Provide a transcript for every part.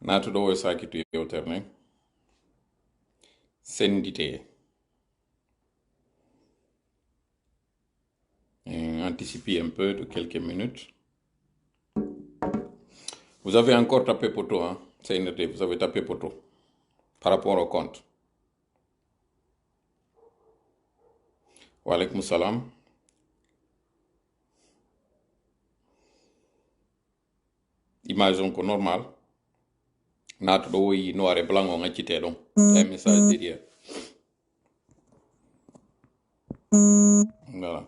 Natuɗo e sakitu yewtere sendite anticiper un peu de quelques minutes. Vous avez encore tapé poteau, hein? Vous avez tapé poteau par rapport au compte. Wa alaikum salam. Image ko normal. Natuɗo yi noir et blanc on accité donc. Un message derrière. Voilà.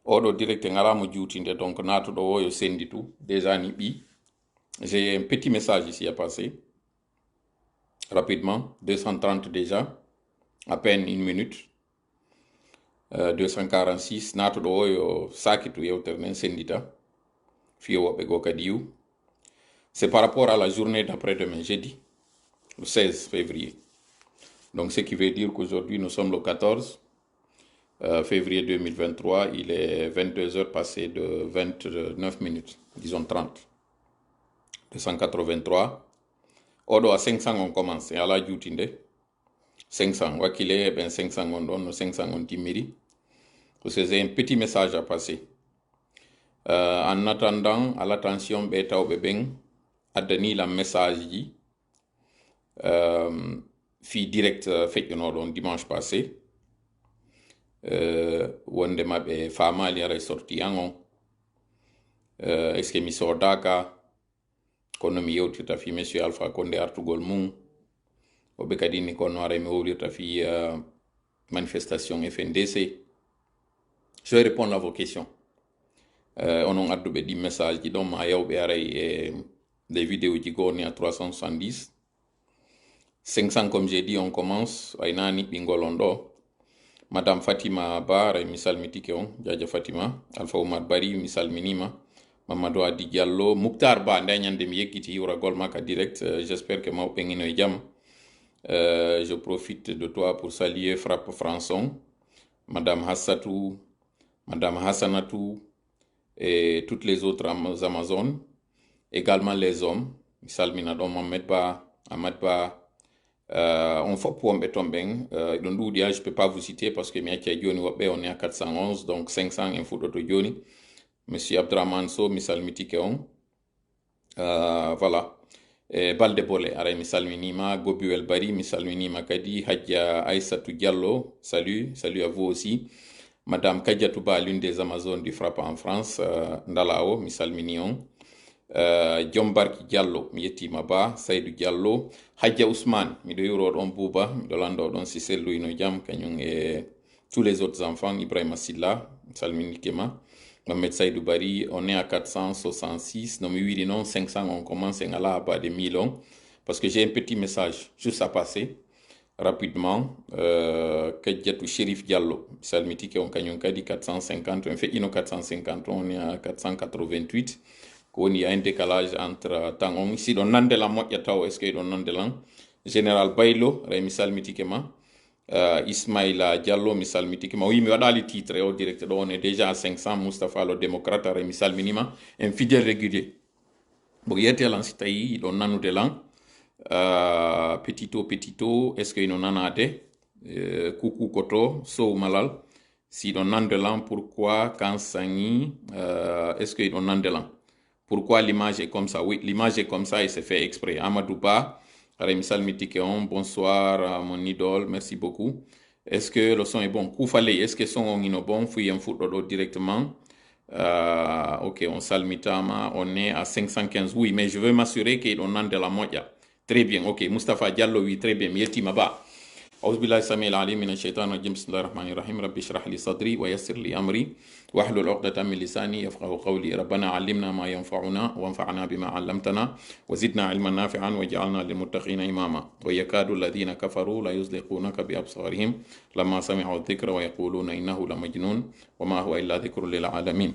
Oɗo direct ngaramo juutinde donc natuɗo yo sendi tout déjà ni ɓi. J'ai un petit message ici à passer. Rapidement, 230 déjà, à peine une minute. 246, natuɗo yo sakitu yewtere sendita. Fiyo woɓɓe go kadi. C'est par rapport à la journée d'après-demain, jeudi, le 16 février. Donc, ce qui veut dire qu'aujourd'hui, nous sommes le 14 février 2023. Il est 22 heures passées de 29 minutes, disons 30. 283. Odo à 500, on commence. Et à la jutinde. 500. Wakile, ben 500 on donne, 500 on timiri. C'est un petit message à passer. En attendant, à l'attention, beta ou bébeng, adani la message dit fi direct fait dimanche passé wonde maɓe famali ara sorti an est ce que mi sodaka kono mi yewtirta fi monsieur Alpha Condé artugol mum oɓe kadi ni kono ara mi wowlirta fi manifestation FNDC. Je vais répondre à vos questions. Onon adduɓe ɗi message ji ɗon ma yawɓe aray des vidéos qui gagnent à 370. 500 comme j'ai dit, on commence. Ainani Bingolondo. Madame Fatima Bar, Misal Mitikeon, Djadja Fatima. Alpha Omar Bari, Misal Minima. Mamadou Adi Diallo. Mouktar Ba, Ndanyan de Miekiti, Yura Golmaka direct. J'espère que ma opinion est jam. Je profite de toi pour saluer Frappe Françon. Madame Hassatou, Madame Hassanatou et toutes les autres Amazones. Également les hommes, Salmina Dom Ahmed Ba, Ahmad Ba, on faut pour Mbetombeng, je ne peux pas vous citer parce que on est à 411, donc 500 infos d'auto Johnny. Monsieur Abdraman So, Misal Mitikeon, voilà. Balde Bole, Aray Misal Minima, Gobuel Bari, Misal Minima Kadi, Hadja Aïssatou Diallo, salut à vous aussi. Madame Kadiatouba, l'une des Amazones du Frappe en France, Ndalao, Misal Minion. Jombarki Diallo mi yettima ba Saydou Diallo Hadja Ousmane miɗo yuro ɗon Bouba miɗo lando ɗon si selluyno jam kañum e tous les autres enfants Ibrahima Silla salminikema Mohamed Saydou Bari on est à 466 non mi wiɗi non 500 on commence en ala bas de 1000 on parce que j'ai un petit message juste à passer rapidement Kedjatou Chérif Diallo salmitike on kañum kadi 450 on fait ino 450 on est à 488 il y a un décalage entre temps si on nande la moitié taw est-ce que on nande lan général Baylo re misal mitikema Ismaïla Diallo misal mitikema oui mi wadali titre au direct on est déjà à 500 Mustafa le démocrate re misal minima un fidèle régulier bo yete lan sitayi don nanude lan petito est-ce que on nanade coucou koto so malal si on nande lan pourquoi quand sani est-ce que on nande lan. Pourquoi l'image est comme ça? Oui, l'image est comme ça et c'est fait exprès. Amadou Ba, Remisal Mitikeon, bonsoir mon idole, merci beaucoup. Est-ce que le son est bon? Koufale, est-ce que le son est bon? Fouille un football directement. Ok, on salmitama, on est à 515. Oui, mais je veux m'assurer qu'on a de la moitié. Très bien, ok. Mustafa Diallo, oui, très bien. Mieti Maba. أعوذ بالله السميع العليم من الشيطان الرجيم بسم الله الرحمن الرحيم رب اشرح لي صدري ويسر لي أمري واحلل عقدة من لساني يفقهوا قولي ربنا علمنا ما ينفعنا وانفعنا بما علمتنا وزدنا علما نافعا واجعلنا للمتقين إماما ويكاد الذين كفروا لا يزلقونك بأبصارهم لما سمعوا الذكر ويقولون إنه لمجنون وما هو إلا ذكر للعالمين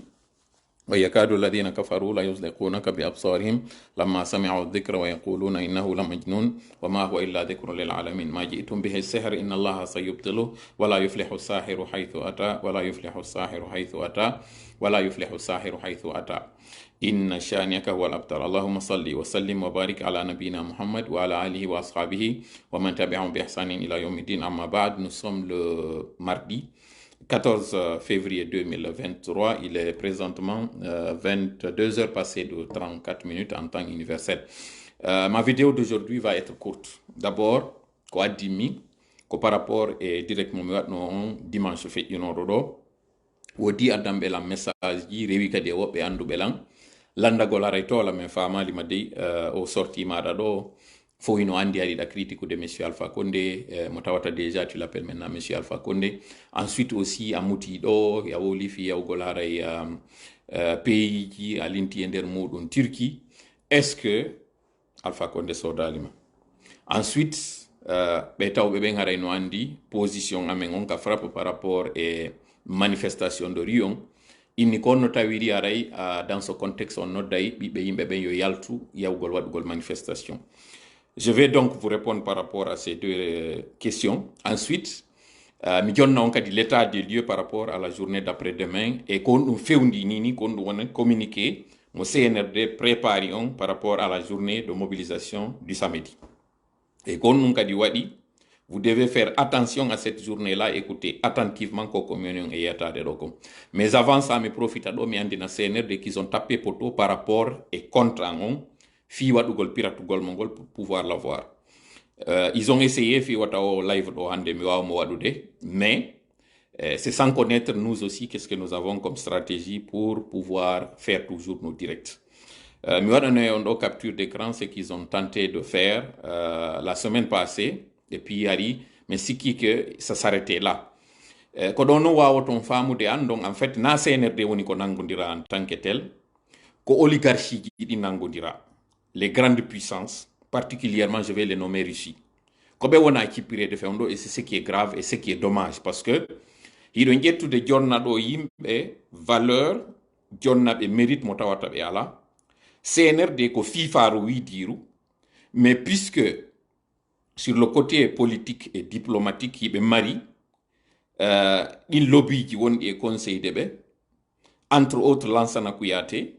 ويكاد الذين كفروا لا يزلقونك بأبصارهم لما سمعوا الذكر ويقولون إنه لمجنون وما هو إلا ذكر للعالمين ما جئتم به السحر إن الله سيبطله ولا يفلح الساحر حيث أتى ولا يفلح الساحر حيث أتى ولا يفلح الساحر حيث أتى إن شانئك هو الأبتر. اللهم صل وسلم وبارك على نبينا Muhammad وعلى آله وأصحابه ومن تبعهم بإحسان إلى يوم الدين. أما بعد, nous sommes le mardi 14 février 2023. Il est présentement 22 heures passées de 34 minutes en temps universel. Ma vidéo d'aujourd'hui va être courte. D'abord, quoi dimi, par rapport et directement dimanche fait une heure. Wodi adam belan message ji rewi kadi woɓɓe andu belan landagol aray tola men famali madey o sorti maɗa ɗo fo ino andi aɗiɗa critique de monsieur Alpha Condé mo tawata déjà tu l'appelles maintenant monsieur Alpha Condé. Ensuite aussi a muti ɗo ya woli fi yawgol haray pays ji a linti e nder muɗum Turquie. Est ce que Alpha Condé sodalima? Ensuite ɓe tawɓe ɓen haray no andi position amen on ka frappe par rapport et manifestation de Rion. Inni kono tawiri aray dans ce contexte on nodday ɓiɓɓe yimɓe ɓen yo yaltu yawgol waɗugol manifestation. Je vais donc vous répondre par rapport à ces deux questions. Ensuite mi jonna on kadi l'état des lieux par rapport à la journée d'après-demain et kon ɗum fewndi nini kon ɗum wona communiqué mo CNRD prépari on par rapport à la journée de mobilisation du samedi. Et kon ɗum kadi waɗi vous devez faire attention à cette journée-là, écoutez attentivement ko communion et yatade ɗo. Mais avant ça, me profite à mi andina CNRD qu'ils ont tapé poteau par rapport et contre on fi waɗugol piratugol mongol pour pouvoir l'avoir. Ils ont essayé fi wata o live ɗo hande mi wawa mo waɗude, mais c'est sans connaître nous aussi qu'est-ce que nous avons comme stratégie pour pouvoir faire toujours nos directs. Mi waɗano on ɗo capture d'écran ce qu'ils ont tenté de faire la semaine passée. Et puis yari mais sikki que ça s'arrêtait là. Ko ɗon no wawaton famude an donc en fait na CNRD woni ko nangodira en tant que tel, ko oligarchie ji ɗi nangodira, les grandes puissances, particulièrement je vais les nommer Russie. Ko ɓe wona kippirede fewndo, et c'est ce qui est grave et ce qui est dommage parce que hiɗo ƴettude jonna ɗo yimɓe valeur jonnaɓe mérite mo tawata ɓe ala. CNRD ko fifaru widiru, mais puisque sur le côté politique et diplomatique, il y a mari, il lobby qui wonɗi e conseil de ɓe, entre autres Lansana Kouyaté,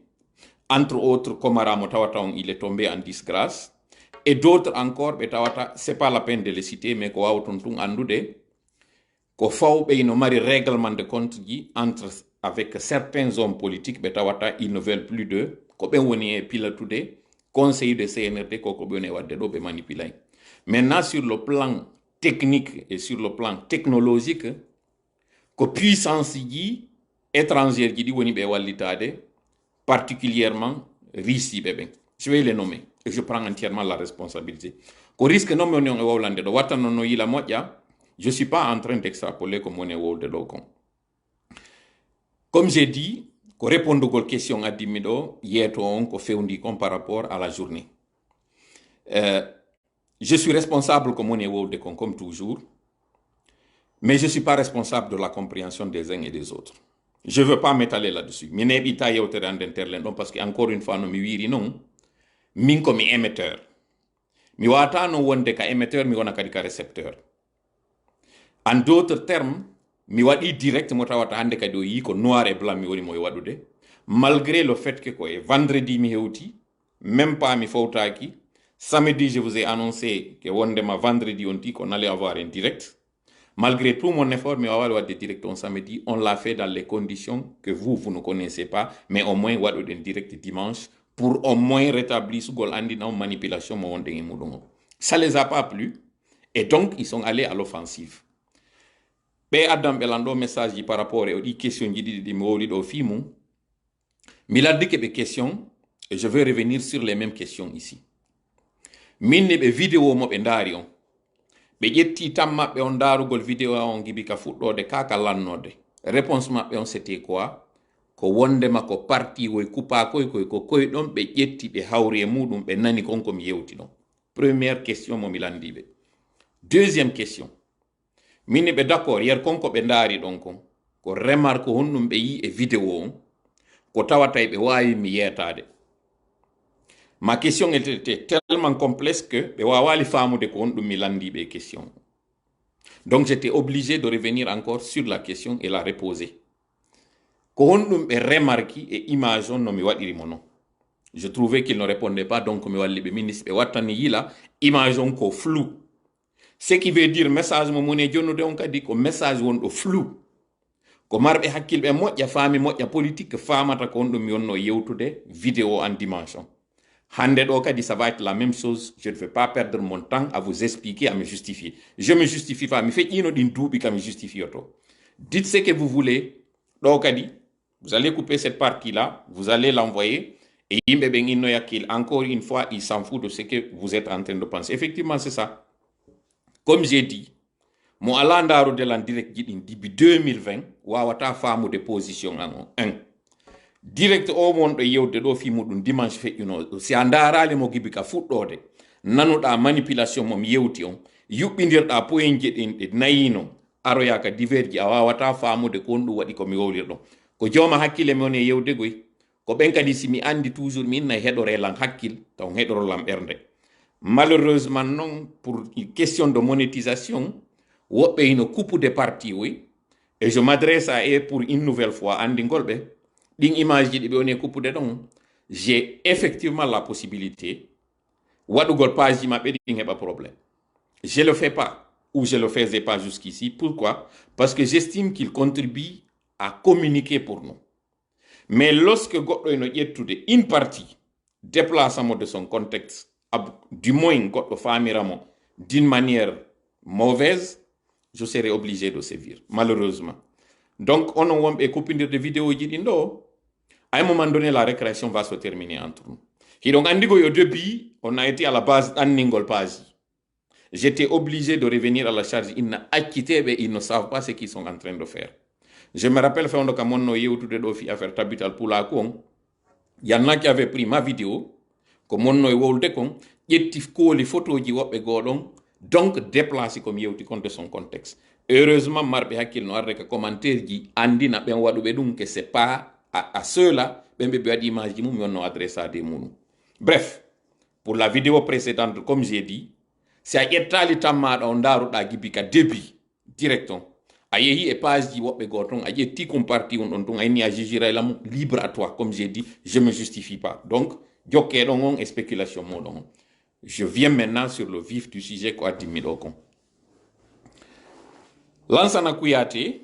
entre autres Komara mo tawata on il est tombé en disgrâce, et d'autres encore ɓe tawata c'est pas la peine de les citer, mais ko wawton tun andude ko fawɓe ino mari règlement de compte ji entre avec certains hommes politiques ɓe tawata ils ne veulent plus de ko ɓen woni e pilatude conseil de CNRD koko ɓe woni e wadde ɗo ɓe manipulay. Maintenant, sur le plan technique et sur le plan technologique, que puissance étrangère qui dit woni be wallitade, particulièrement Russie bébé. Je vais les nommer et je prends entièrement la responsabilité. Ko risque non on e wawlande do watta non no yila moƴƴa, je suis pas en train d'extrapoler comme on est wolde do kon. Comme j'ai dit, ko répondugol question addimi do yeto on ko fewndi kon par rapport à la journée. Je suis responsable comme on est wolde kon comme toujours, mais je ne suis pas responsable de la compréhension des uns et des autres. Je ne veux pas m'étaler là-dessus. Je ne vais pas parce qu'encore une fois, non, je non, min comme émetteur. Je ne vais pas émetteur, je vais pas récepteur. En d'autres termes, je vais direct, noir et blanc, malgré le fait que vendredi, même pas mi fautaki. Samedi, je vous ai annoncé que vendredi, on dit qu'on allait avoir un direct. Malgré tout mon effort, mais on va avoir des directs en samedi. On l'a fait dans les conditions que vous ne connaissez pas, mais au moins, on va avoir un direct dimanche pour au moins rétablir ce qu'on a dit dans manipulation. Ça ne les a pas plu et donc ils sont allés à l'offensive. Mais Adam Belando, message par rapport aux questions de Mawlid au film, mais il a dit que des questions, et je vais revenir sur les mêmes questions ici. Minne be vidéo mo be ndari on be ƴetti tan maɓɓe on darugol vidéo on gibi ka fuɗɗode kaka lannode. Réponse maɓɓe on c'était quoi? Ko wondema ko parti woy kupakoy ko koyɗon ɓe ƴetti ɓe hawri e muɗum ɓe nani kon komi yewti ɗon. Première question mo mi landiɓe. Deuxième question, minne ɓe d'accord yer konko ɓe ndari ɗon kon ko remarque honɗum ɓe yi e vidéo on ko tawata ɓe wawi mi yetade. Ma question était tellement complexe que question. Donc j'étais obligé de revenir encore sur la question et la reposer. Ko on remarque et image on no mi waɗiri mono. Je trouvais qu'il ne répondait pas, donc mi walli ɓe ministre ɓe wattani yila image on ko flou. Ce qui veut dire message mo moni jonnude on kadi ko message wonɗo flou. Ko marɓe hakkilɓe moƴƴa faami moƴƴa politique famata ko on ɗum yonno yewtude vidéo en dimension. Hande ɗo kadi ça va être la même chose. Je ne vais pas perdre mon temps à vous expliquer, à me justifier. Je me justifie pas. Mi feƴƴino ɗin duuɓi kam mi justifie to. Dites ce que vous voulez. Ɗo kadi vous allez couper cette partie-là, vous allez l'envoyer. Et yimɓe ɓen inno yakkil, encore une fois, il s'en fout de ce que vous êtes en train de penser. Effectivement, c'est ça. Comme j'ai dit, mo ala ndarude lan direct ji ɗin dibi 2020 wawata faamude position an 1. Direct o wonɗo yewde ɗo fi muɗum dimanche feƴƴuno si a ndarali mo gibi ka fuɗɗode nanuɗa manipulation mom yewti on yuɓɓidirɗa point je ɗin ɗe nayino aroya ka diverji a wawata faamude ko on ɗum waɗi komi wowlirɗon ko joma hakkille mi woni e yewde goy ko ɓen kadi simi andi toujours mi inna heɗore lan hakkil taw heɗorolam ɓernde. Malheureusement non, pour une question de monétisation woɓɓe hino coupude parti oui, et je m'adresse à eux pour une nouvelle fois andi ngolɓe ɗin image ji ɗi ɓe woni coupude ɗon j'ai effectivement la possibilité waɗugol page ji maɓɓe ɗin heɓa problème. Je le fais pas ou je le faisais pas jusqu'ici. Pourquoi? Parce que j'estime qu'il contribue à communiquer pour nous. Mais lorsque goɗɗo eno ƴettude une partie déplaçamo de son contexte, du moins goɗɗo famiramo d'une manière mauvaise, je serai obligé de sévir, malheureusement. Donc, on a coupé de vidéos ji ɗin ɗo. À un moment donné, la récréation va se terminer entre nous. Et donc, au début, on a été à la base d'Anningol Pagi. J'étais obligé de revenir à la charge. Ils n'ont acquitté, mais ils ne savent pas ce qu'ils sont en train de faire. Je me rappelle, il y en a qui avaient pris ma vidéo, comme on a les photos donc déplacé comme yewti compte de son contexte. Heureusement, marɓe hakkil no arde ka commentaire ji andina ɓen waɗuɓe ɗum que c'est pas à ceux-là, ben image qui nous adressé à des mounou. Bref, pour la vidéo précédente, comme j'ai dit, si a yettali tammaɗa on daruɗa gibika début directon a yehi e page ji woɓɓe goton a yetti comparti on ɗon ton a inni a jugira lamu libre à toi, comme j'ai dit, je me justifie pas. Donc jokkeɗon on e spéculation moɗon on. Je viens maintenant sur le vif du sujet ko addimi ɗo kon. Lansana Kouyaté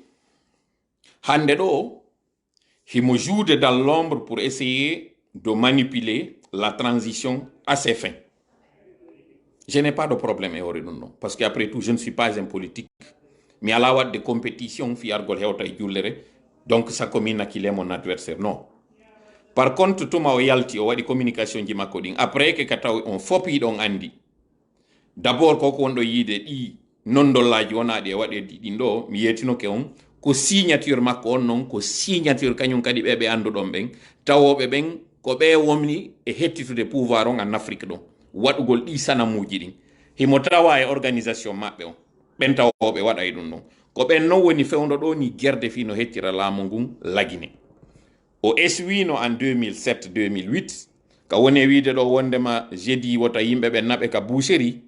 hande ɗo himo joude dans l'ombre pour essayer de manipuler la transition à ses fins. Je n'ai pas de problème e hoore ɗum ɗon, parce qu'après tout je ne suis pas un politique. Mi ala wadde compétition fi argol hewta e jullere, donc ça commune qu'il est mon adversaire, non. Par contre tuma o yalti o waɗi communication ji makko ɗin après que ka taw on fopi ɗon andi d'abord koko wonɗo yiide ɗi nondollaji wonaɗi e waɗeɗi ɗin ɗo mi yetinoke on ko signature makko on non ko signature kañum kadi ɓe anduɗon ɓen tawoɓe ɓen ko ɓe womni e hettitude pouvoir on en Afrique ɗon waɗugol ɗi sanamuji ɗin himo tawa e organisation maɓɓe on ɓen tawoɓe waɗa e ɗum ɗon ko ɓen non woni fewdo ɗo ni guerde fi no hettira laamu ngun lagine o eswino en 2007-2008 ka woni wiide ɗo wondema jeudi wota yimɓe ɓe naɓe ka boucherie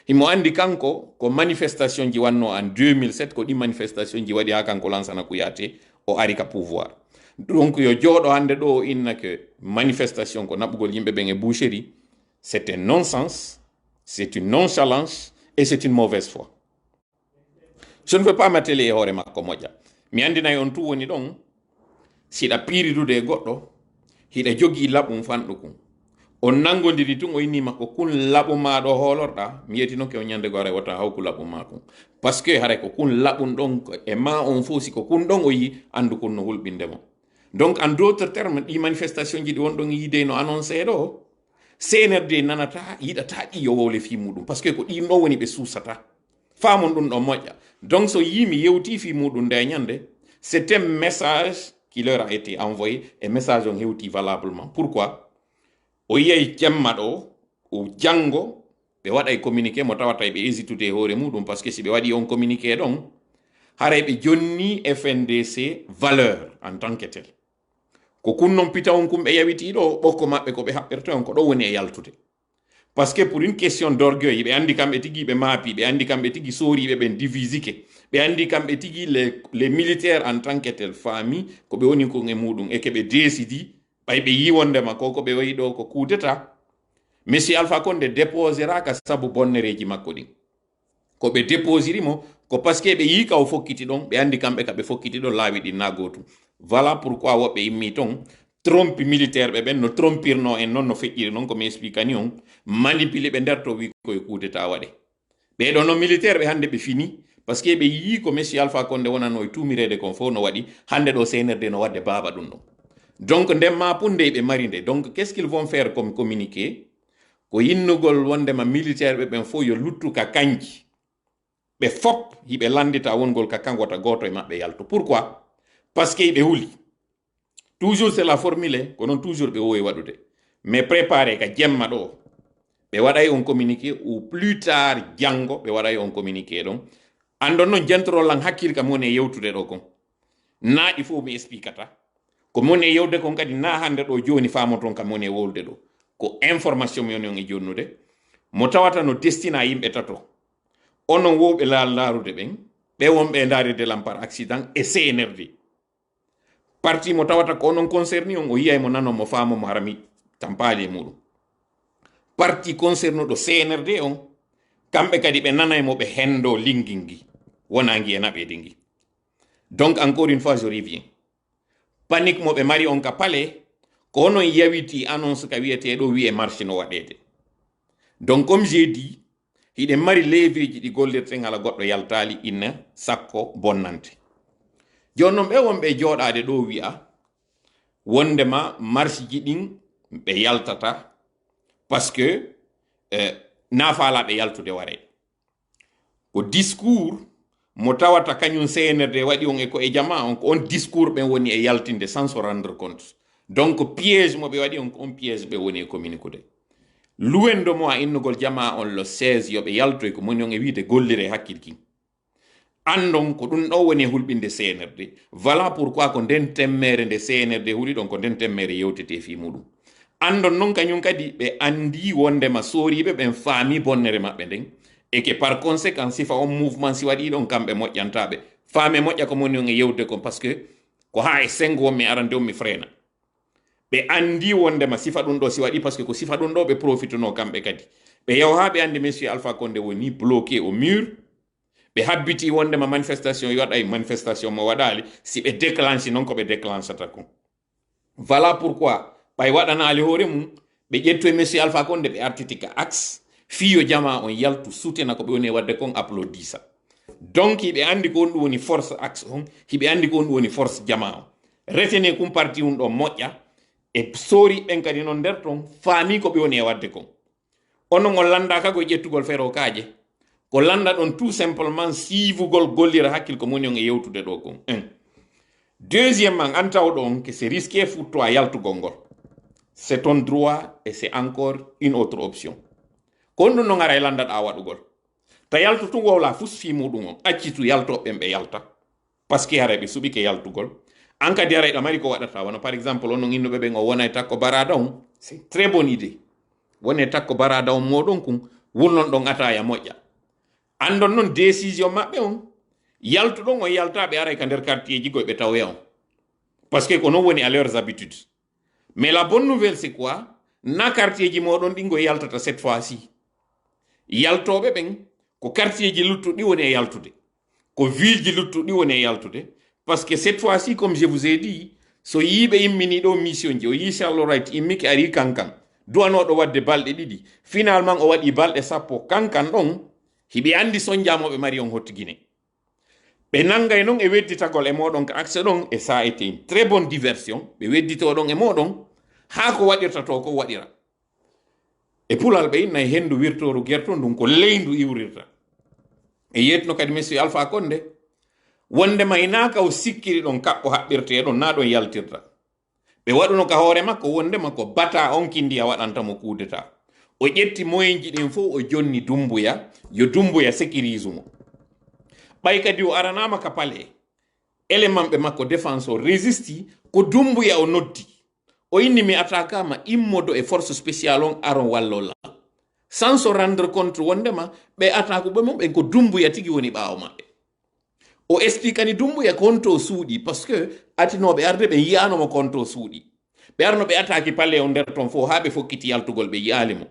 himo andi kanko ko manifestation ji wanno en 2007 ko ɗi manifestation ji waɗi ha kanko Lansana Kouyaté o ari ka pouvoir. Donc yo jooɗo hande ɗo o inna que manifestation ko naɓugol yimɓe ɓen e boucherie, c'est un non-sens, c'est une nonchalance et c'est une mauvaise foi. Je ne veux pas m'atteler e hoore makko moƴƴa mi andinayi on tu woni ɗon siɗa piiridude e goɗɗo hiɗa jogii laɓum fanɗukum on nangodiri tun o innima ko kun laɓum maɗo hoolorɗa mi yetinoke o ñande go rewata hawku laɓum makum par ce que hare ko kun laɓum ɗon e ma on fof si ko kun ɗon o yi andu kun no hulɓindemo. Donc en d'autres termes ɗi manifestation ji ɗi wonɗon yiide no annoncé ɗo CNRD nanata yiɗata ɗi yo wowle fi muɗum par ce que ko ɗin ɗo woni ɓe suusata faamon ɗum ɗo moƴƴa. Donc so yimi yewti fi muɗum nde ñande c'est un message qui leur a été envoyé et message on hewti valablement. Pourquoi? O yiyay jemma ɗo o janngo ɓe waɗay communiqué mo tawata ɓe hésitude e hoore muɗum par ce que si ɓe waɗi on communiqué ɗon haray ɓe jonni FNDC valeur en tant que tel ko kun non pita on kum ɓe yawiti ɗo ɓokko maɓɓe ko ɓe haɓɓirta on ko ɗo woni e yaltude par ce que pour une question d'orgueil ɓe andi kamɓe tigi ɓe maapi ɓe andi kamɓe tigi sooriɓe ɓen divisike ɓe andi kamɓe tigi les militaires en tant que tel famille ko ɓe woni kon e muɗum et que ɓe décidi ɓay ɓe yi wondema koko ɓe wayi ɗo ko coup d'état monsieur Alpha Condé déposera ka sabu bonnereji makko ɗin ko ɓe déposiri mo ko parce que ɓe yi ka o fokkiti ɗon ɓe andi kamɓe ka ɓe fokkiti ɗon laawi ɗin na gotum voilà pourquoi woɓɓe immi ton trompe militaire ɓe ɓen no trompirno en noon no feƴƴiri noon ko mi explique ni on manipulé ɓe nder to wi koye coup d'état waɗe ɓeɗo no militaire ɓe hande ɓe fini parce que ɓe yi ko monsieur Alpha Condé wonano e tumirede kon fof no waɗi hande ɗo CNRD no wadde baaba ɗum ɗon donc nden mapunde ɓe mari nde donc qu'est ce qu'ils vont faire comme communiqué ko yinnugol wondema militaire ɓe ɓen fof yo luttu ka kanji ɓe fop hiɓe landita wongol ka kan wata goto e maɓɓe yalto pourquoi parce que ɓe huli toujours c'est la formule ko noon toujours ɓe wowi waɗude mais préparé ka jemma ɗo ɓe waɗay on communiqué ou plus tard janngo ɓe waɗay on communiqué ɗon andon noon jentorollan hakkille kam woni e yewtude ɗo kon na il faut mi expliquata ko moni e yewde kon kadi na hande ɗo joni famoton kam woni e wolde ɗo ko information mi woni on e jonnude mo tawata no destina yimɓe tato onon wowɓe laarude ɓen ɓe wonɓe daride lam par accident et CNRD parti mo tawata ko onon concerni on o yiyay mo nanon mo faamo mo harami tampali e muɗum parti concernuɗo CNRD on kamɓe kadi ɓe nanay mo ɓe hendo linguin gi wona ngi e naɓede ngi donc encore une fois je reviens panique mo ɓe mari on ka pale ko onon yawiti annonce ka wiyeteɗo wiye marché no waɗede donc comme j'ai dit hiɗe mari leveji ɗi gollirten hala goɗɗo yaltali inna sakko bonnante joni noon ɓe wonɓe jooɗade ɗo wi'a wondema marché ji ɗin ɓe yaltata parce que na faalaɓe yaltude ware ko discours mo tawata kañum CNRD waɗi on e ko e jama on ko on discours ɓen woni e yaltinde sans se rendre compte donc piège mo ɓe waɗi on ko on piège ɓe woni e communiqude luwendo mo a innugol jama on le 16 yoɓe yaltoy ko moni on e wiide gollire hakkil kin andon ko ɗum ɗo woni e hulɓinde CNRD voilà pourquoi ko nden temmere nde CNRD huuli ɗon ko nden temmere yewtete fi muɗum andon noon kañum kadi ɓe andi wondema soriɓe ɓen faami bonnere maɓɓe nden et que par conséquent sifa on mouvement si waɗi ɗon kamɓe moƴƴantaɓe faame moƴƴa ko moni on e yewde kon parce que ko ha e 5 wonmi arande on mi frena ɓe andi wondema sifa ɗum ɗo si waɗi parce que ko sifa ɗum ɗo ɓe profiteno kamɓe kadi ɓe yaw ha ɓe andi monsieur Alpha Condé woni bloqué au mur ɓe habbiti wondema manifestation yoɗay manifestation mo waɗali si ɓe déclenche noon ko ɓe déclenchata kon voilà pourquoi ɓay waɗanali hoore mum ɓe ƴetto e monsieur Alpha Condé ɓe artitika axe fiyo jama on yaltu soutena ko ɓe woni wadde kon applaudissa donc hiɓe andi ko on ɗum woni force axe on hiɓe andi ko on ɗum woni force jama on retene kum parti on ɗo moƴƴa e sori ɓen kadi noon nder ton faami ko ɓe woni e wadde kon onon on landaka koye ƴettugol ferokaje ko landa ɗon tout simplement siivugol gollira hakkil ko moni on e yewtude ɗo kon 1 deuxièmement an tawɗo on que c'est risqué futto a yaltugol ngol c'est ton droit et c'est encore une autre option kon ɗum no gara e landaɗa waɗugol ta yaltutu wowla fus fi muɗum on accitu yaltoɓeɓen ɓe yalta par ce que hara ɓe suɓike yaltugol an kadi ara ɗo mari ko waɗata wono par exemple onon innuɓe ɓen o wona e takko barada on c'est très bonne idée woni e takko barada on moɗon kum wurnon ɗon ataya moƴƴa andon noon décision maɓɓe on yaltuɗon on yaltaɓe ara ka nder quartier ji goyɓe tawe on parce que ko non woni à leurs habitudes mais la bonne nouvelle c'est quoi na quartier ji moɗon ɗingo yaltata cette fois ci yaltoɓe ɓen ko quartier ji luttuɗi woni e yaltude ko ville ji luttuɗi woni e yaltude parce que cette fois ci comme je vous ai dit so yiɓe immini ɗo mission ji o yi Charles Wright immiki ari kankan duwanoɗo wadde balɗe ɗiɗi finalement o waɗi balɗe 10 kankan ɗon hiɓe andi sonjamoɓe mari on hottiguine ɓe nangay noon e wedditagol e moɗon ko accès ɗon et ça a été une très bonne diversion ɓe wedditoɗon e moɗon ha ko waɗirta to ko waɗira e pulal ɓe inna e hendu wirtoru guerton ɗum ko leyndu iwrirta e yetno kadi monsieur Alpha Condé wondema inaka o sikkiri ɗon kaɓɓo haɓɓirteɗon na ɗon yaltirta ɓe waɗuno ka hoore makko wondema ko bata on kindi a waɗantamo kudeta o ƴetti moyenji ɗin fof o jonni Dumbuya yo Dumbuya sécurise mo ɓay kadi o aranama ka pale élément ɓe makko défense o résisti ko Dumbuya o noddi o inni mi atakama immodo e force spéciale on aron wallola sans se rendre compte wondema ɓe attaque ɓe mum ɓen ko Dumbuya tigi woni ɓawo maɓɓe o expliquani Dumbuya konto suuɗi parce que atinoɓe arde ɓe yiyanomo konto suuɗi ɓe arno ɓe attaque palle o nder ton fo ha ɓe fokkiti yaltugol ɓe yiyali mo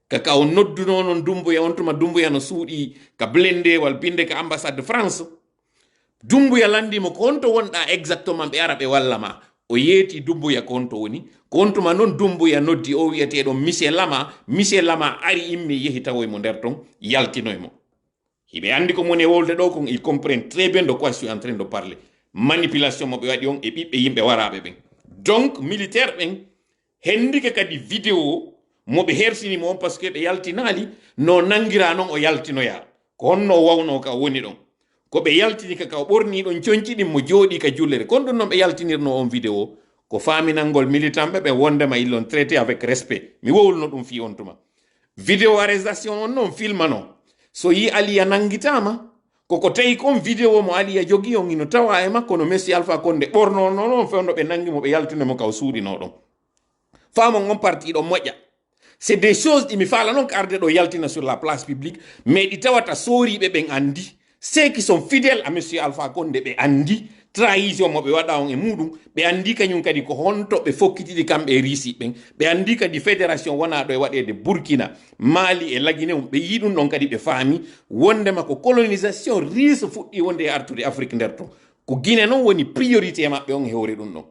ka o nodduno non Dumbuya on tuma Dumbuya no suuɗi ka blendewal binde ka ambassade de France Dumbuya landimo ko honto wonɗa exactement ɓe ara ɓe walla ma o yeeti Dumbuya ko honto woni ko hontuma noon Dumbuya noddi o wiyeteɗo Michel Lama ari immi yehi tawoymo nder ton yaltinoymo hiɓe andi ko moni e wolde ɗo kon il comprennent très bien de quoi je suis en train de parler manipulation mo ɓe waɗi on e ɓiɓɓe yimɓe waraɓe ɓen donc militaire ɓen hendike kadi vidéo mo ɓe hersinimo on par ce que ɓe yaltinali no nangira noon o yaltinoya ko honno wawno ka woni ɗon ko ɓe yaltini ka o ɓorni ɗon coñciɗin mo jooɗi ka jullere kon ɗum noon ɓe yaltinirno on vidéo ko faminalngol militant ɓe ɓe wondema ils l'ont traité avec respect mi wowluno ɗum fi on tuma vidéo arrestation on noon filmano so yi Aliya nangitama koko tawi kon vidéo mo Aliya jogi on ino tawa e makko no Messi Alpha Condé ɓorno noon fewno ɓe nangimo ɓe yaltinimo kaw suuɗino ɗon famon on parti ɗon moƴƴa c'est des choses ɗi mi faala noon ko arde ɗo yaltina sur la place publique mais ɗi tawata soriɓe ɓen andi ceux qui sont fidèles à Monsieur Alpha Condé ɓe andi trahison mo ɓe waɗa on e muɗum ɓe andi kañum kadi ko honto ɓe fokkitidi kamɓe e risi ɓen ɓe andi kadi fédération wona ɗo e waɗede Burkina Mali e Laguine ɓe yi ɗum ɗon kadi ɓe faami wondema ko colonisation riise fuɗɗi wonde e artude Afrique nder ton ko Guinée noon woni priorité maɓɓe on hewre ɗum ɗon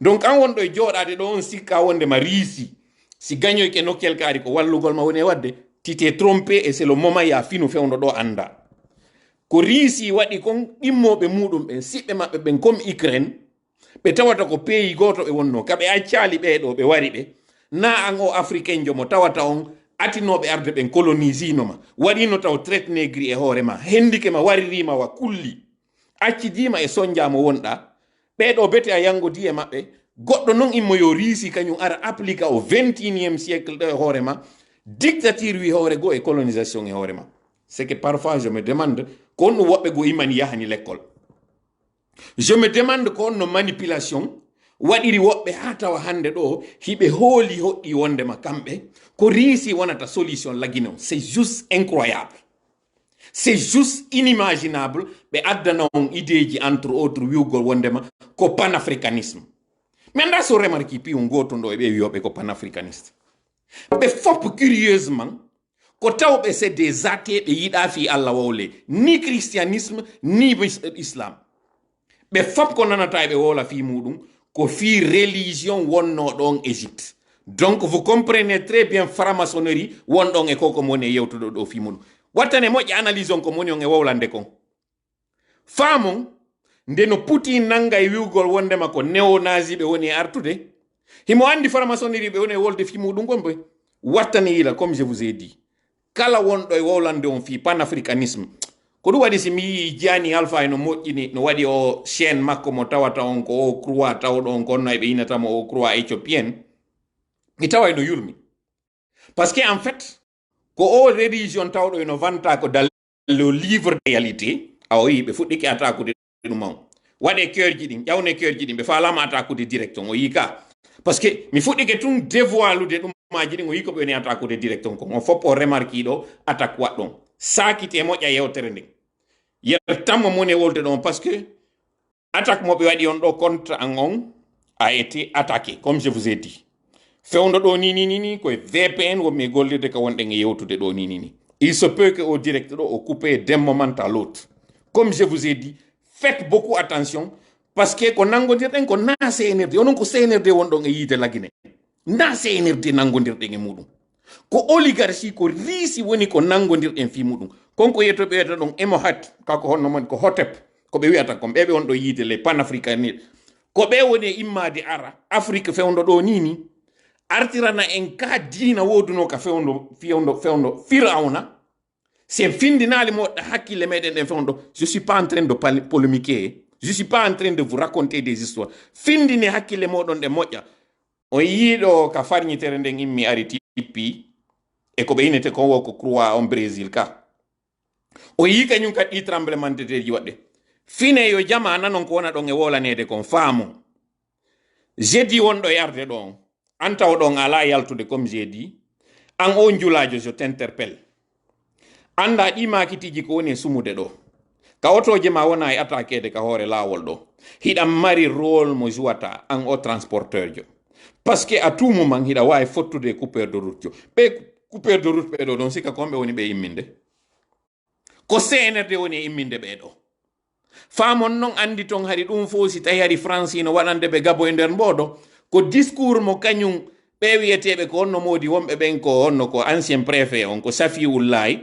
donc an wonɗo e jooɗade ɗo on sikka wondema riisi si gañoyke nokkel kaari ko wallugol ma woni e wadde tite trompé et c'est le moment ya finu fewndo ɗo anda ko riisi waɗi kon ɗimmoɓe muɗum ɓen siɓɓe maɓɓe ɓen comme Ukraine ɓe tawata ko pays goto ɓe wonno kaɓe accali ɓeɗo ɓe wari ɓe na an o africain jo mo tawata on atinoɓe arde ɓen colonisino waɗino taw traite négri e hoore ma hendike ma waririma wa kulli accidima e sonjamo wonɗa ɓeɗo bete a yangodi e maɓɓe goɗɗo noon immo yo riisi kañum ara applica au 21e siècle ɗo e hoore ma dictature wi hoore go e colonisation e hoore ma c'est que parfois je me demande ko onno woɓɓe go imani yahani l'école je me demande ko onno manipulation waɗiri woɓɓe ha tawa hande ɗo hiɓe hooli hoɗɗi wondema kamɓe ko riisi wonata solution Laguine on c'est juste incroyable c'est juste inimaginable ɓe addana on ideji entre autres wiwgol wondema ko panafricanisme mais nda so remarque piyon goto ɗo e ɓe wiyoɓe ko panafricaniste ɓe fop curieusement ko tawɓe c'est des athées ɓe yiɗa fi Allah wowle ni christianisme ni islam ɓe fop ko nanata ɓe wola fi muɗum ko fi religion wonno ɗon Égypte donc vous comprenez très bien franc-maçonnerie wonɗon e koko moni e yewtuɗo ɗo fi muɗum wattane moƴƴe analyse on ko moni on e wowlande kon famon nde no Poutine nanga e wiwgol wondema ko néonazi ɓe woni e artude himo andi franc-maçonnerie ɓe woni e wolde fi muɗum gon boy wattane yila comme je vous ai dit kala wonɗo e wowlande on fi panafricanisme ko ɗum waɗi si mi yi Gianni Alpha no moƴƴini no waɗi o chaîne makko mo tawata on ko o croix tawɗo on konno e ɓe yinatamo o croix éthiopienne mi tawa no yurmi parce que en fait ko o religion tawɗo eno vanta ko dans le livre de réalité a o yi ɓe fuɗɗike attaquude ɗum on waɗe cœurji ɗin ƴawne cœurji ɗin ɓe falama attaquude direct on o yi ka parce que mi fuɗɗike tun dévoilude ɗum maji ɗin o yi ko ɓe woni attaquude direct on kon on fop o remarque ɗo attaque waɗɗon sakite moƴƴa yewtere nden yertanmo moni e wolde ɗon parce que attaque mo ɓe waɗi on ɗo contre an on a été attaqué comme je vous ai dit fewndo ɗo ni koye VPN wonmi gollirde ka wonɗen e yewtude ɗo ni il se peut que au direct ɗo o coupé d'un moment à l'autre comme je vous ai dit faites beaucoup attention parce que ko nangodirɗen ko na CNRD onon ko CNRD wonɗon e yiide Laguine na CNRD nangodirɗen e muɗum ko oligarchie ko riisi woni ko nangodirɗen fi muɗum konko yetto ɓe wiyata ɗon emohat kako honno mon ko hotep ko ɓe wiyata kon ɓeɓe wonɗo yiide les panafricaniste ko ɓe woni e immade ara Afrique fewndo ɗo ni artirana en ka diina woduno ka fewndo Firawna c'est findinali moɗɗa hakkille meɗen ɗen fewndo je suis pas en train de polémiquer je suis pas en train de vous raconter des histoires findini hakkille moɗon ɗe moƴƴa on yiiɗo ka farñitere nden immi ari tippi e ko ɓe inete kon wo ko croix on Brésil ka o yi kañum kadi ɗi tremblement de terre ji waɗɗe fine yo jama nanon ko wona ɗon e wolanede kon faamu jeudi wonɗo e arde ɗon an taw ɗon ala yaltude comme jeudi an o julajo je t'interpelle anda ɗi makitiji ko woni e sumude ɗo ka otoje ma wona e attaquede ka hoore lawol ɗo hiɗan mari rôle mo jouata an o transporteur jo parce que à tout moment hida wa fottude coupeur de route be coupeur de route be do don sika kombe woni be imminde ko CNRD woni imminde be do famon non andi ton hari dum fosi tawi hari France no wadande be gabo e nder mbodo ko discours mo kanyum be wiyetebe ko onno modi wombe ben ko onno ko ancien préfet on ko Safiullahi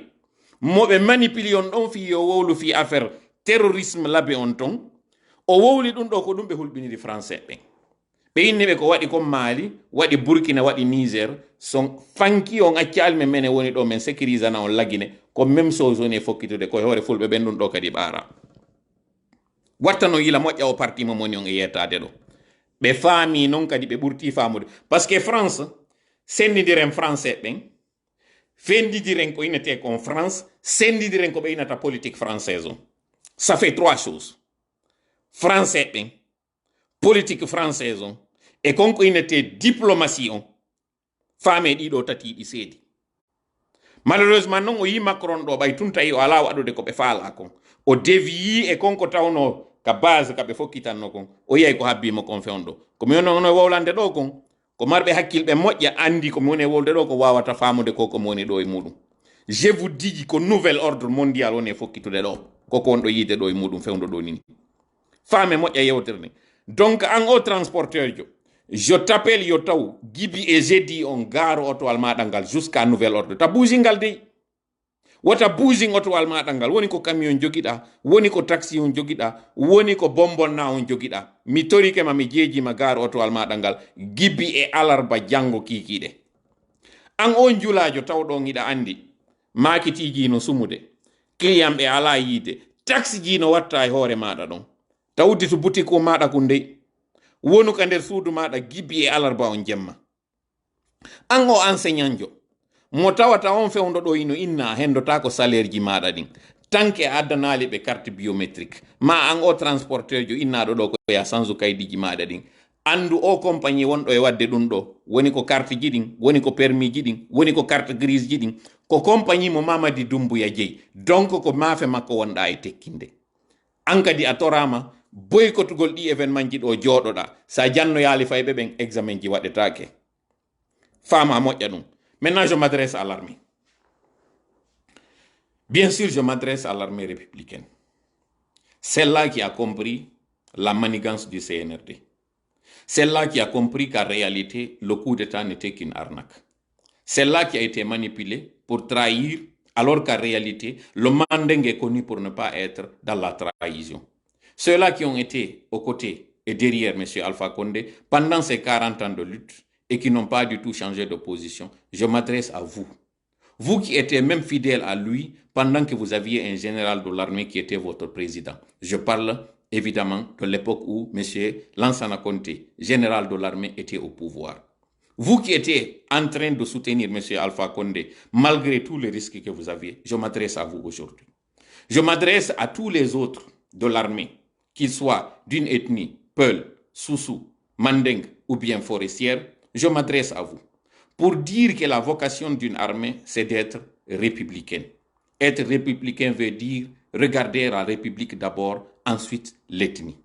mo be manipuli on don fi yo wowlu fi affaire terrorisme labe on ton o wowli dum do ko dum be hulbiniri français ben be innibe ko wadi ko Mali wadi Burkina wadi Niger son fanki on accialme mene woni do men sécurise na on lagine ko même chose on e fokkitude ko hore fulbe ben dum do kadi bara wattano yila moƴƴa o parti mo moni on e yettade ɗo ɓe faami non kadi ɓe ɓurti famude par ce que France sendidiren français ɓen fendidiren ko inete kon France sendidiren ko ɓe inata politique française o ça fait trois choses français ɓen politique française on e konko inete diplomatie on faame ɗiɗo tati ɗi seedi malheureusement non o yi Macron ɗo ɓay tun tawi o ala waɗude ko ɓe faala kon o déviyi e konko tawno ka base ka ɓe fokkitanno kon o yiyay ko habbimo kon fewn ɗo komi woni wowlande ɗo kon ko marɓe hakkilɓe moƴƴa andi komi woni wolde ɗo ko wawata famude ko komi woni ɗo e muɗum je vous dis ko nouvel ordre mondial woni e fokkitude ɗo koko won ɗo yiide ɗo e muɗum fewndo ɗo nini faame moƴƴa yewtere donc an o transporteur jo je t'appelle yo taw Gibi et Jedi on garo otowal maɗa ngal jusqu'à nouvel ordre ta bougi ngal dey wata bougi otowal maɗa ngal woni ko camion jogiɗa woni ko taxi on jogiɗa woni ko bombonna on jogiɗa mi torike ma mi jeejima garo otowal maɗa ngal Gibi e alarba jango kikiɗe an on julajo tawɗo giɗa andi makitiji no sumude client ɓe ala yiide taxi ji no watta e hoore maɗa ɗon tawdi to boutique o maɗa ko ndey wonu ka nder suudu maɗa Gibi e alarba on jemma an o enseignant jo mo tawata on fewndo ɗo ino inna hendota ko salaire ji maɗa ɗin tanke addanali ɓe carte biométrique ma an o transporteur jo innaɗo ɗo ko ya sansu kaydiji maɗa ɗin andu o compagnie wonɗo e wadde ɗum ɗo woni ko carte ji ɗin woni ko permis ji ɗin woni ko carte grise ji ɗin ko compagnie mo Mamadi Doumbouya jeeyi donc ko maafe makko wonɗa e tekkinde an kadi a torama boykotugol ɗi événement ji ɗo jooɗoɗa sa jannoyali fayɓe ɓen examen ji waɗetake fama moƴƴa ɗum. Maintenant je m'adresse à l'armée. Bien sûr je m'adresse à l'armée républicaine, celle-là qui a compris la manigance du CNRD, celle-là qui a compris qu'en réalité le coup d'État n'était qu'une arnaque, celle-là qui a été manipulée pour trahir alors qu'en réalité le mandingue est connu pour ne pas être dans la trahison. Ceux-là qui ont été aux côtés et derrière M. Alpha Condé pendant ces 40 ans de lutte et qui n'ont pas du tout changé de position, je m'adresse à vous. Vous qui étiez même fidèle à lui pendant que vous aviez un général de l'armée qui était votre président. Je parle évidemment de l'époque où M. Lansana Conté, général de l'armée, était au pouvoir. Vous qui étiez en train de soutenir M. Alpha Condé, malgré tous les risques que vous aviez, je m'adresse à vous aujourd'hui. Je m'adresse à tous les autres de l'armée, qu'ils soient d'une ethnie, Peul, Soussou, Manding ou bien forestière. Je m'adresse à vous pour dire que la vocation d'une armée, c'est d'être républicaine. Être républicain veut dire regarder la République d'abord, ensuite l'ethnie.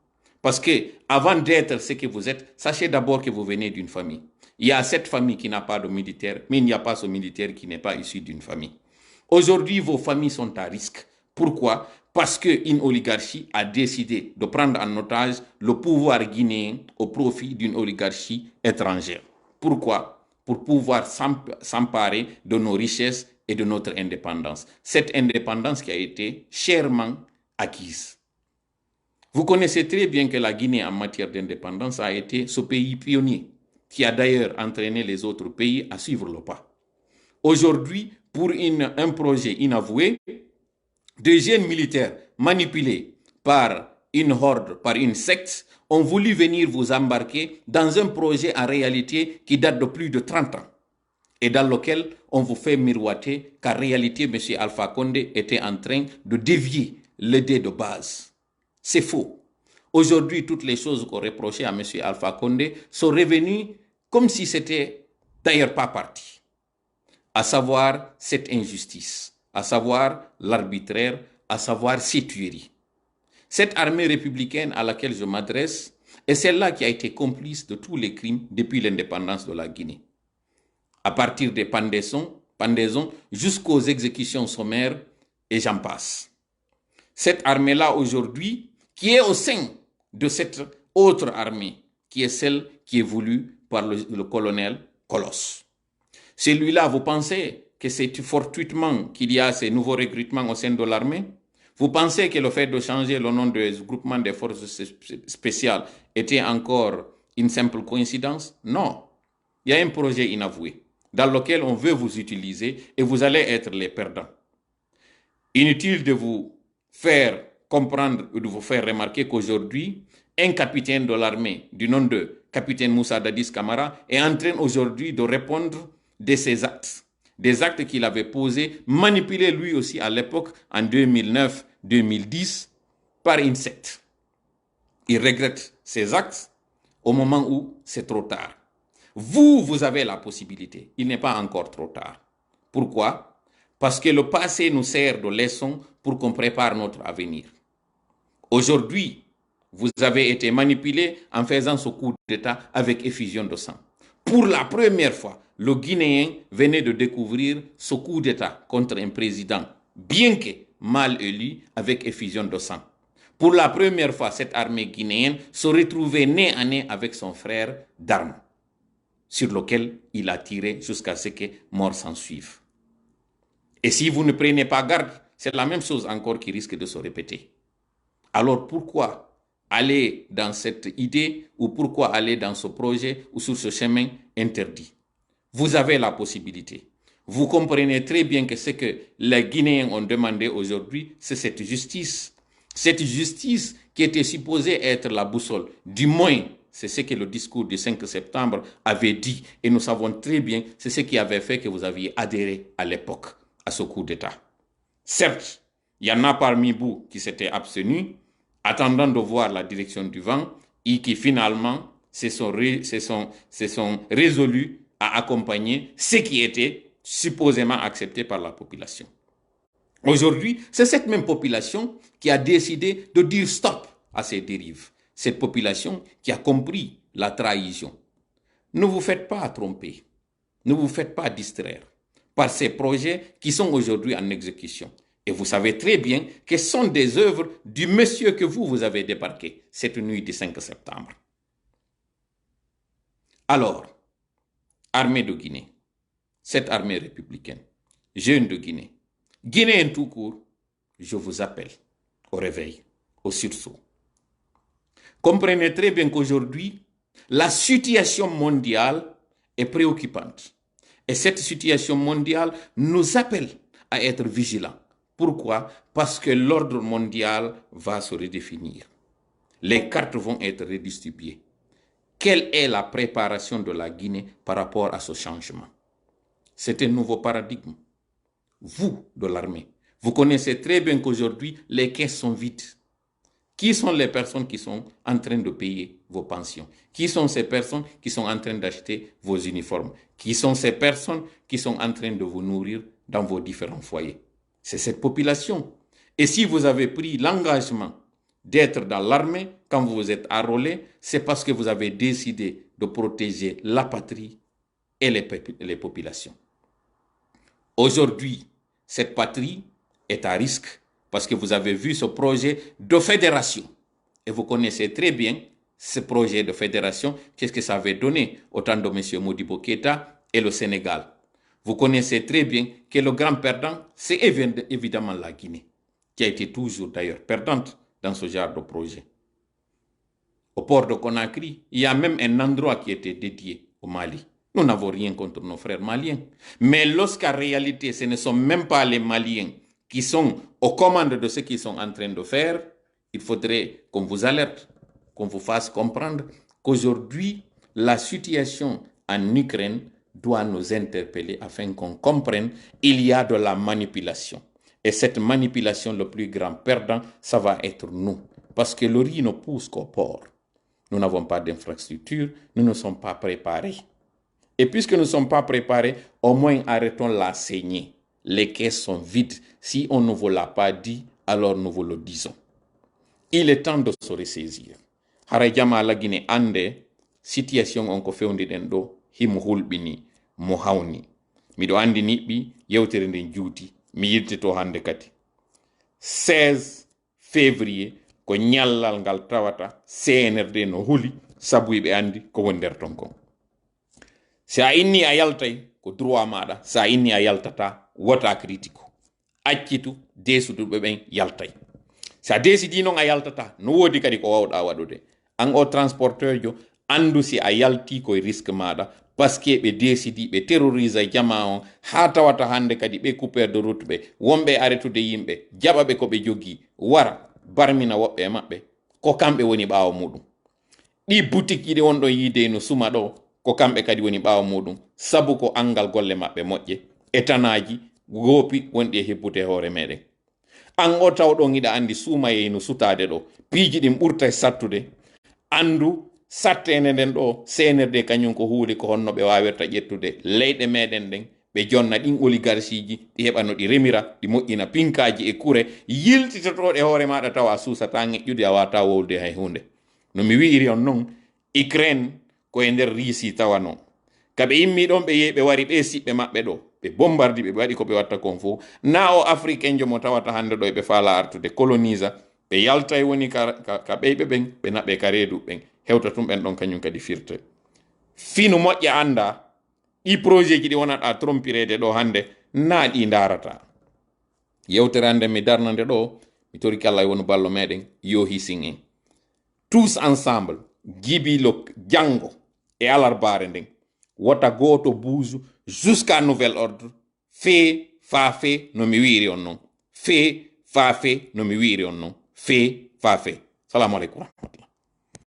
Parce que avant d'être ce que vous êtes, sachez d'abord que vous venez d'une famille. Il y a cette famille qui n'a pas de militaire, mais il n'y a pas ce militaire qui n'est pas issu d'une famille. Aujourd'hui, vos familles sont à risque. Pourquoi? Parce qu'une oligarchie a décidé de prendre en otage le pouvoir guinéen au profit d'une oligarchie étrangère. Pourquoi? Pour pouvoir s'emparer de nos richesses et de notre indépendance. Cette indépendance qui a été chèrement acquise. Vous connaissez très bien que la Guinée en matière d'indépendance a été ce pays pionnier qui a d'ailleurs entraîné les autres pays à suivre le pas. Aujourd'hui, pour un projet inavoué, des jeunes militaires manipulés par une horde, par une secte, ont voulu venir vous embarquer dans un projet en réalité qui date de plus de 30 ans et dans lequel on vous fait miroiter qu'en réalité M. Alpha Condé était en train de dévier l'idée de base. C'est faux. Aujourd'hui, toutes les choses qu'on reprochait à M. Alpha Condé sont revenues comme si c'était d'ailleurs pas parti. À savoir cette injustice, à savoir l'arbitraire, à savoir ces tueries. Cette armée républicaine à laquelle je m'adresse est celle-là qui a été complice de tous les crimes depuis l'indépendance de la Guinée. À partir des pendaisons jusqu'aux exécutions sommaires, et j'en passe. Cette armée-là aujourd'hui, qui est au sein de cette autre armée, qui est celle qui est voulue par le colonel Colosse. Celui-là, vous pensez que c'est fortuitement qu'il y a ces nouveaux recrutements au sein de l'armée? Vous pensez que le fait de changer le nom du groupement des forces spéciales était encore une simple coïncidence? Non. Il y a un projet inavoué dans lequel on veut vous utiliser et vous allez être les perdants. Inutile de vous faire comprendre ou de vous faire remarquer qu'aujourd'hui, un capitaine de l'armée du nom de capitaine Moussa Dadis Camara est en train aujourd'hui de répondre de ses actes. Des actes qu'il avait posés, manipulés lui aussi à l'époque, en 2009-2010, par une secte. Il regrette ses actes au moment où c'est trop tard. Vous avez la possibilité. Il n'est pas encore trop tard. Pourquoi? Parce que le passé nous sert de leçon pour qu'on prépare notre avenir. Aujourd'hui, vous avez été manipulé en faisant ce coup d'État avec effusion de sang. Pour la première fois, le Guinéen venait de découvrir ce coup d'État contre un président, bien que mal élu, avec effusion de sang. Pour la première fois, cette armée guinéenne se retrouvait nez à nez avec son frère d'armes, sur lequel il a tiré jusqu'à ce que mort s'en suive. Et si vous ne prenez pas garde, c'est la même chose encore qui risque de se répéter. Alors pourquoi aller dans cette idée ou pourquoi aller dans ce projet ou sur ce chemin interdit? Vous avez la possibilité. Vous comprenez très bien que ce que les Guinéens ont demandé aujourd'hui, c'est cette justice. Cette justice qui était supposée être la boussole. Du moins, c'est ce que le discours du 5 septembre avait dit. Et nous savons très bien, c'est ce qui avait fait que vous aviez adhéré à l'époque à ce coup d'État. Certes, il y en a parmi vous qui s'étaient abstenus, attendant de voir la direction du vent, et qui finalement se sont résolus à accompagner ce qui était supposément accepté par la population. Aujourd'hui, c'est cette même population qui a décidé de dire stop à ces dérives. Cette population qui a compris la trahison. Ne vous faites pas tromper, ne vous faites pas distraire par ces projets qui sont aujourd'hui en exécution. Et vous savez très bien que ce sont des œuvres du monsieur que vous avez débarqué cette nuit du 5 septembre. Alors, armée de Guinée, cette armée républicaine, jeunes de Guinée, Guinéens tout court, je vous appelle au réveil, au sursaut. Comprenez très bien qu'aujourd'hui, la situation mondiale est préoccupante. Et cette situation mondiale nous appelle à être vigilants. Pourquoi? Parce que l'ordre mondial va se redéfinir. Les cartes vont être redistribuées. Quelle est la préparation de la Guinée par rapport à ce changement? C'est un nouveau paradigme. Vous, de l'armée, vous connaissez très bien qu'aujourd'hui, les caisses sont vides. Qui sont les personnes qui sont en train de payer vos pensions? Qui sont ces personnes qui sont en train d'acheter vos uniformes? Qui sont ces personnes qui sont en train de vous nourrir dans vos différents foyers? C'est cette population. Et si vous avez pris l'engagement d'être dans l'armée, quand vous vous êtes enrôlé, c'est parce que vous avez décidé de protéger la patrie et les populations. Aujourd'hui, cette patrie est à risque parce que vous avez vu ce projet de fédération. Et vous connaissez très bien ce projet de fédération, qu'est-ce que ça avait donné au temps de M. Modibo Keïta et le Sénégal. Vous connaissez très bien que le grand perdant, c'est évidemment la Guinée, qui a été toujours d'ailleurs perdante dans ce genre de projet. Au port de Conakry, il y a même un endroit qui était dédié au Mali. Nous n'avons rien contre nos frères maliens. Mais lorsqu'en réalité, ce ne sont même pas les Maliens qui sont aux commandes de ce qu'ils sont en train de faire, il faudrait qu'on vous alerte, qu'on vous fasse comprendre qu'aujourd'hui, la situation en Ukraine doit nous interpeller afin qu'on comprenne qu'il y a de la manipulation. Et cette manipulation, le plus grand perdant, ça va être nous. Parce que le riz ne pousse qu'au port. Nous n'avons pas d'infrastructure, nous ne sommes pas préparés. Et puisque nous ne sommes pas préparés, au moins arrêtons la saignée. Les caisses sont vides. Si on ne vous l'a pas dit, alors nous vous le disons. Il est temps de se ressaisir. hara jama lagine ande situation on ko fewndiden ɗo himo hulɓini mo hawni miɗo andi niɓɓi yewtere nden juuti mi yirtito hande kadi 16 février ko ñallal ngal tawata CNRD no huli sabu ɓe andi ko woni nder ton kon si a inni a yaltay ko droit maɗa sa inni a yaltata wota critique accitu desuduɓe ɓen yaltay sa desidi noon a yaltata no wodi kadi ko wawɗa waɗude an o transporteur jo andu si a yalti koye risque maɗa par ce que ɓe desidi ɓe terrorise jama on ha tawata hande kadi ɓe coupeur de route ɓe wonɓe arrêtude yimɓe jaɓa ɓe koɓe jogui wara barmina woɓɓe e maɓɓe ko kamɓe woni ɓawo muɗum ɗi boutique yiɗi wonɗon yiide no suma ɗo ko kamɓe kadi woni ɓawo muɗum sabu ko angal golle maɓɓe moƴƴe e tanaji goopi wonɗi e hebbude hoore meɗen an o tawɗon iɗa andi suumaye no sutade ɗo piiji ɗin ɓurta e sattude andu sattende nden ɗo CNRD kañum ko huuli ko honno ɓe wawirta ƴettude leyɗe meɗen ɗen ɓe jonna ɗin oligarchiji ɗi heɓa no ɗi remira ɗi moƴƴina pinkaji e kure yiltitotoɗe hoore maɗa tawa a suusata ŋeƴƴude a wata wowlude hay hunde no mi wiiri on noon Ukraine koye nder Russie tawa noon kaɓe immi ɗon ɓe yehi ɓe wari ɓe siɓɓe maɓɓe ɗo ɓe bombardi ɓe waɗi ko ɓe watta kon fof na o africain jo mo tawata hande ɗo ɓe faala artude colonisa ɓe yaltay woni ka ɓeyɓe ɓen ɓe naɓe ka reedu ɓen hewta tum ɓen ɗon kañum kadi firte finu moƴƴa anda ɗi projet ji ɗi wonata trompirede ɗo hande na ɗi darata yewtere hande mi darnande ɗo mi tori Allah woni ballo meɗen yo hisin en tous ensemble gibilo jango e alarbare nden wota goto buusu jusqu'à nouvel ordre fe fa fe no mi wiiri on noon fe fa fe no mi wiiri on noon fe fa fe salamu aleykum rahmatullah